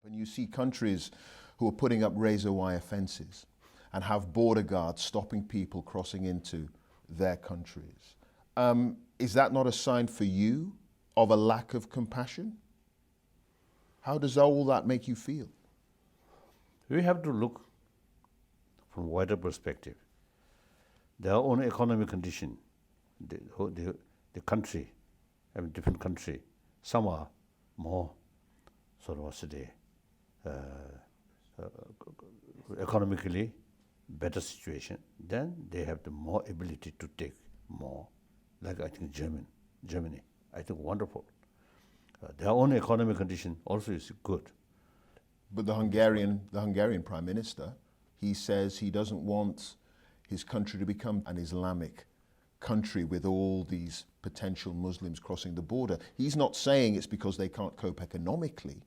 When you see countries who are putting up razor wire fences and have border guards stopping people crossing into their countries, is that not a sign for you of a lack of compassion? How does all that make you feel? We have to look from a wider perspective. Their own economic condition, the country, I mean different country, some are more sort of what's the day, economically better situation, then they have the more ability to take more. Like I think Germany, I think wonderful. Their own economic condition also is good. But the Hungarian Prime Minister, he says he doesn't want his country to become an Islamic country with all these potential Muslims crossing the border. He's not saying it's because they can't cope economically.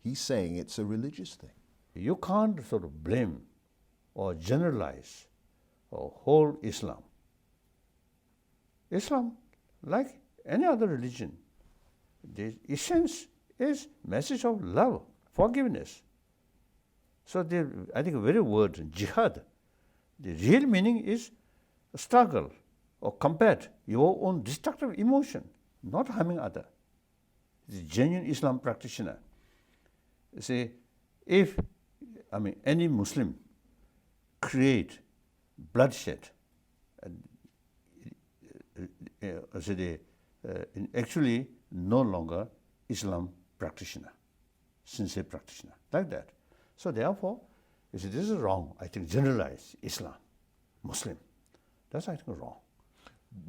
He's saying it's a religious thing. You can't sort of blame or generalize whole Islam. Islam, like any other religion, the essence is message of love, forgiveness. So I think the very word jihad, the real meaning is struggle or combat your own destructive emotion, not harming other. The genuine Islam practitioner. Say, if any Muslim create bloodshed, actually no longer Islam practitioner, sincere practitioner, like that. So therefore, you see, this is wrong. I think generalize Islam, Muslim. That's I think wrong.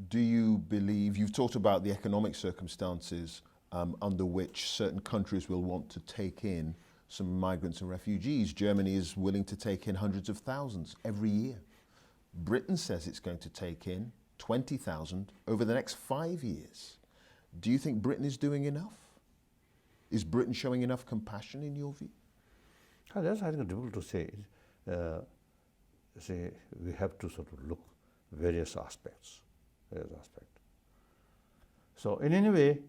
Do you believe, you've talked about the economic circumstances under which certain countries will want to take in some migrants and refugees. Germany is willing to take in hundreds of thousands every year. Britain says it's going to take in 20,000 over the next 5 years. Do you think Britain is doing enough? Is Britain showing enough compassion in your view? That's I think difficult to say. We have to sort of look various aspects. So in any way,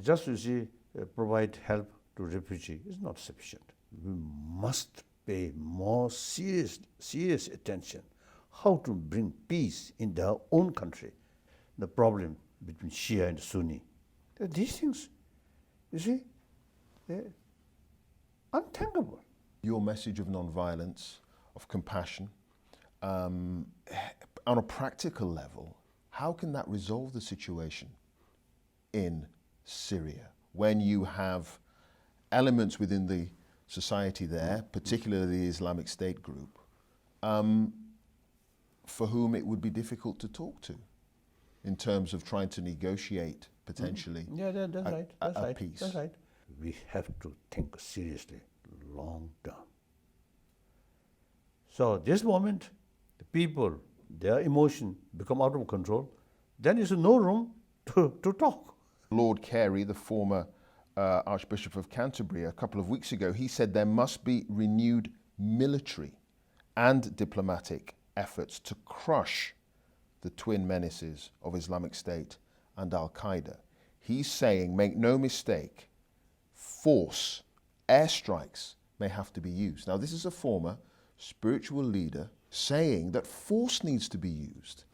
just to see provide help to refugee is not sufficient. We must pay more serious attention how to bring peace in their own country. The problem between Shia and Sunni. These things, you see, they're unthinkable. Your message of non-violence, of compassion, on a practical level, how can that resolve the situation in Syria when you have elements within the society there, particularly the Islamic State group, for whom it would be difficult to talk to in terms of trying to negotiate potentially a peace? That's right. We have to think seriously, long term. So this moment, the people, their emotion become out of control, then there's no room to talk. Lord Carey, the former Archbishop of Canterbury, a couple of weeks ago, he said there must be renewed military and diplomatic efforts to crush the twin menaces of Islamic State and Al-Qaeda. He's saying, make no mistake, force, airstrikes may have to be used. Now, this is a former spiritual leader saying that force needs to be used.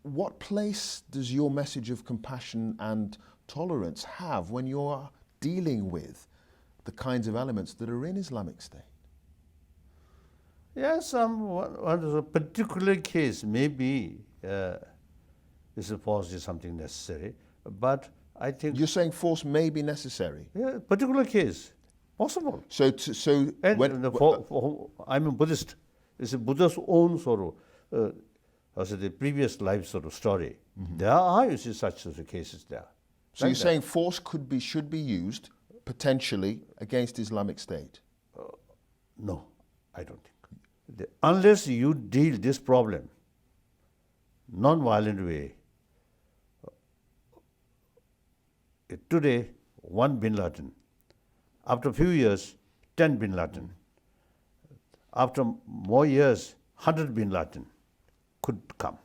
What place does your message of compassion and tolerance have when you're dealing with the kinds of elements that are in Islamic State? Yes, a particular case maybe this force is something necessary, but I think you're saying force may be necessary. Yeah, particular case possible. I'm a Buddhist. It's a Buddha's own sort of the previous life sort of story. Mm-hmm. There are, you see, such sort of cases there. So like you're saying force should be used potentially against Islamic State? No, I don't think. Unless you deal this problem non-violent way. Today, 1 bin Laden. After a few years, 10 bin Laden. After more years, 100 bin Laden could come.